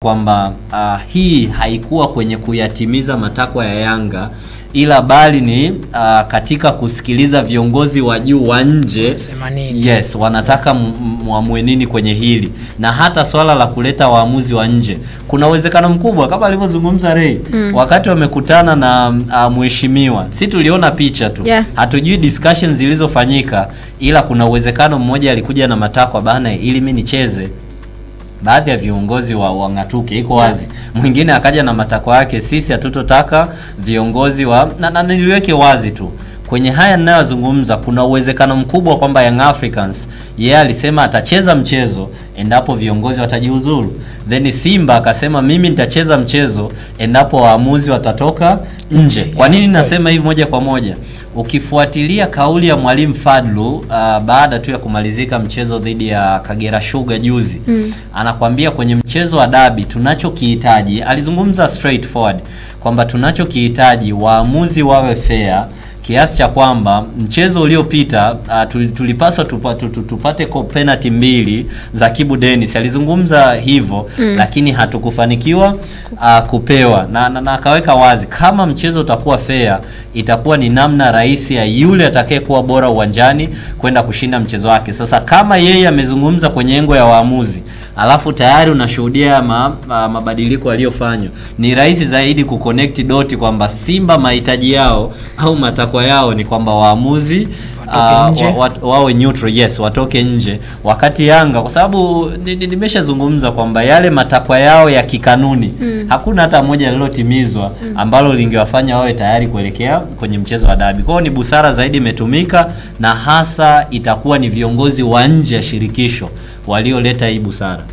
kwamba hii haikuwa kwenye kuyatimiza matakwa ya Yanga, ila bali ni katika kusikiliza viongozi wa juu wa nje. Yes, wanataka muamue nini kwenye hili. Na hata swala la kuleta waamuzi wa nje, kuna uwezekano mkubwa kama alivyozungumza Ray, wakati wamekutana na mheshimiwa, si tuliona picha tu, hatujui discussions zilizofanyika, ila kuna uwezekano mmoja alikuja na matakwa bana ili mimi nicheze. Baadhi ya viongozi wa ngatuke iko wazi. Mwingine akaja na matakwa yake, sisi hatutotaka viongozi wa na niliweke wazi tu. Kwenye haya ninayozungumza kuna uwezekano mkubwa kwamba Young Africans alisema atacheza mchezo endapo viongozi watajiuzuru. Then Simba akasema mimi nitacheza mchezo endapo waamuzi watatoka nje. Kwa nini nasema hivi moja kwa moja? Ukifuatilia kauli ya Mwalimu Fadlu baada tu ya kumalizika mchezo dhidi ya Kagera Sugar juzi, anakuambia kwenye mchezo wa dabi tunachokihitaji, alizungumza straightforward kwamba tunachokihitaji waamuzi wawe fair, kiasi cha kwamba mchezo uliopita tulipaswa tupate penalty 2 za Kibu Dennis. Alizungumza hivyo, lakini hatukufanikiwa kupewa. Na akaweka wazi kama mchezo utakuwa fair, itakuwa ni namna rahisi ya yule atakayekuwa bora uwanjani kwenda kushinda mchezo wake. Sasa kama yeye amezungumza kwenye engo ya waamuzi, alafu tayari unashuhudia mabadiliko yaliyofanywa, ni rahisi zaidi kuconnect doti kwamba Simba mahitaji yao au matakwa yao ni kwamba waamuzi wawe neutral, yes, watoke nje. Wakati Yanga, kwa sababu nimeshazungumza kwamba yale matakwa yao ya kikanuni hakuna hata moja lililotimizwa ambalo lingewafanya wawe tayari kuelekea kwenye mchezo wa dabi. Kwa hiyo ni busara zaidi imetumika, na hasa itakuwa ni viongozi wa nje ya shirikisho walioleta hii busara.